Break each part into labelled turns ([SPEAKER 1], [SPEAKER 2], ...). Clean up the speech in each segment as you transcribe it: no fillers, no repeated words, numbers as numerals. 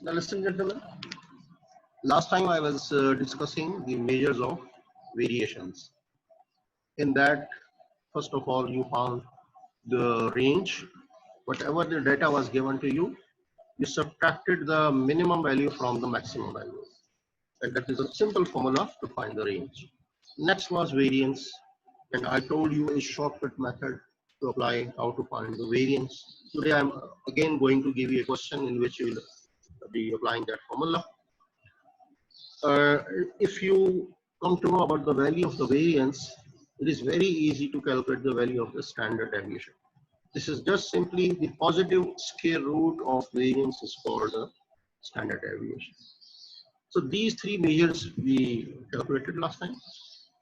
[SPEAKER 1] Now, listen, gentlemen. Last time I was discussing the measures of variations. In that, first of all, you found the range. Whatever the data was given to you, you subtracted the minimum value from the maximum value. And that is a simple formula to find the range. Next was variance. And I told you a shortcut method to apply how to find the variance. Today I'm again going to give you a question in which you will be applying that formula. If you come to know about the value of the variance, it is very easy to calculate the value of the standard deviation. This is just simply the positive square root of variance is called the standard deviation. So these three measures we calculated last time,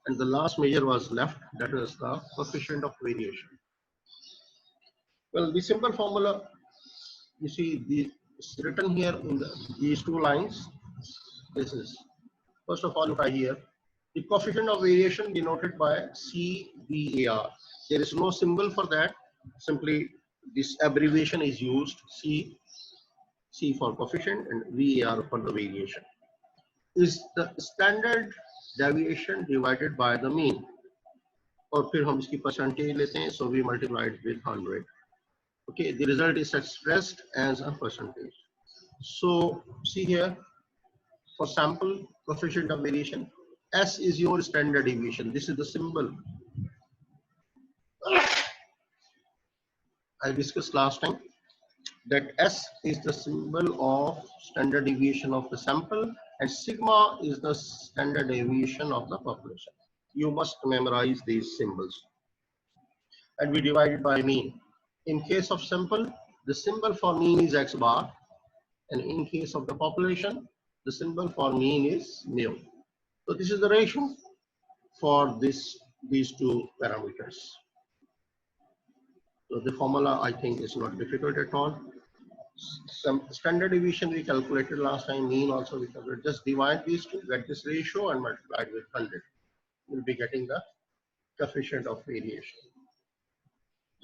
[SPEAKER 1] and the last measure was left, that is the coefficient of variation. Well, the simple formula, you see, it's written here in these two lines. This is, first of all, look here. The coefficient of variation denoted by CVAR. There is no symbol for that. Simply this abbreviation is used. C for coefficient and VAR for the variation. Is the standard deviation divided by the mean. और फिर हम इसकी percentage लेते हैं, so we multiply it with 100. Okay, the result is expressed as a percentage. So see here, for sample coefficient of variation, S is your standard deviation. This is the symbol. I discussed last time that S is the symbol of standard deviation of the sample and sigma is the standard deviation of the population. You must memorize these symbols. And we divide it by mean. In case of sample, the symbol for mean is X bar, and in case of the population, the symbol for mean is mu. So this is the ratio for these two parameters. So the formula, I think, is not difficult at all. Some standard deviation we calculated last time, mean also we calculated. Just divide these two, get this ratio and multiply it with 100. You'll be getting the coefficient of variation.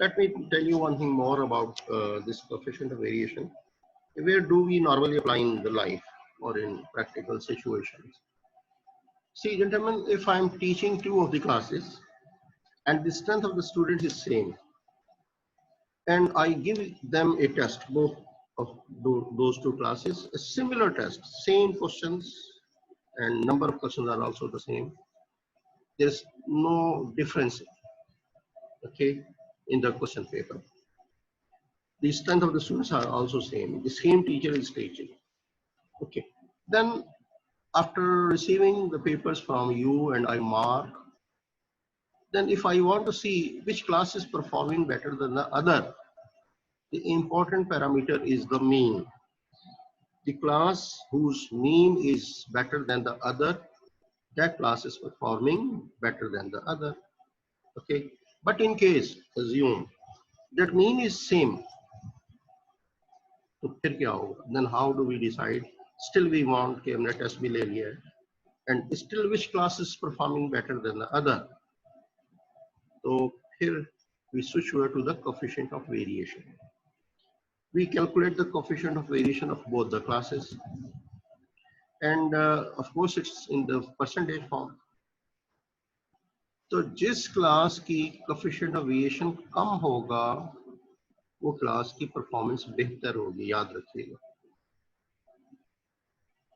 [SPEAKER 1] Let me tell you one thing more about this coefficient of variation. Where do we normally apply in the life or in practical situations? See, gentlemen, if I'm teaching two of the classes and the strength of the student is same, and I give them a test, both of those two classes, a similar test, same questions, and number of questions are also the same. There's no difference, okay, in the question paper. The strength of the students are also same. The same teacher is teaching. Okay. Then after receiving the papers from you and I mark, then if I want to see which class is performing better than the other, the important parameter is the mean. The class whose mean is better than the other, that class is performing better than the other. Okay. But in case, assume that mean is same, तो फिर क्या होगा? Then how do we decide? Still we want कि हमने test भी ले लिया है, and still which class is performing better than the other? So here we switch over to the coefficient of variation. We calculate the coefficient of variation of both the classes, and of course it's in the percentage form. तो जिस class की coefficient of variation कम होगा, वो class की performance बेहतर होगी, याद रखिएगा.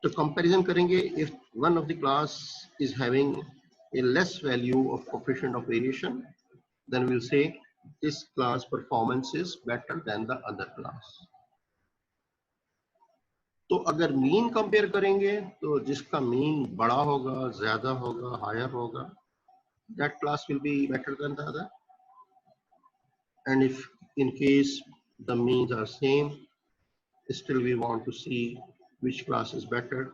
[SPEAKER 1] तो कंपैरिजन करेंगे, if one of the class is having a less value of coefficient of variation, then we'll say this class performance is better than the other class. तो अगर मीन कंपेयर करेंगे तो जिसका मीन बड़ा होगा, ज्यादा होगा, हायर होगा, that class will be better than the other. And if in case the means are same, still we want to see which class is better,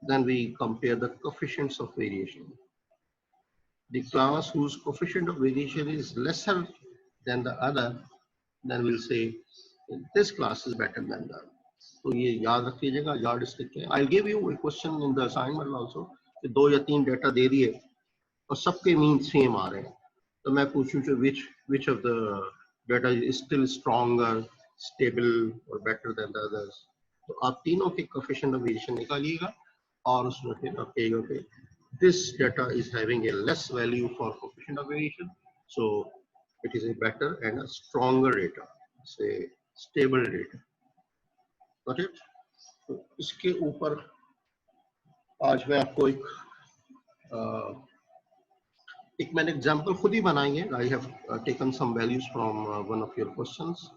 [SPEAKER 1] then we compare the coefficients of variation. The class whose coefficient of variation is lesser than the other, then we'll say this class is better than the other. तो ये याद रखिएगा, याद stick है. I'll give you a question in the assignment also. कि 2 या 3 data दे दिए और सबके मीन सेम आ रहे हैं, तो मैं पूछूं which of the data is still stronger, stable or better than the others. तो आप तीनों के कोएफिशिएंट ऑफ वेरिएशन निकालिएगा और उसमें फिर आप कहिएगा कि this data is having a less value for coefficient of variation, so it is a better and a stronger data, say stable data. Got it? तो इसके ऊपर आज मैं आपको एक मैंने एग्जांपल खुद ही बनाई है. I have taken some values from one of your questions.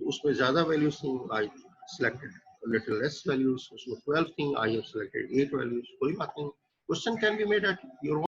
[SPEAKER 1] उसमें ज्यादा वैल्यूज थी, I selected little less values. उसमें 12 थी, I have selected 8 values. कोई बात नहीं, question can be made at your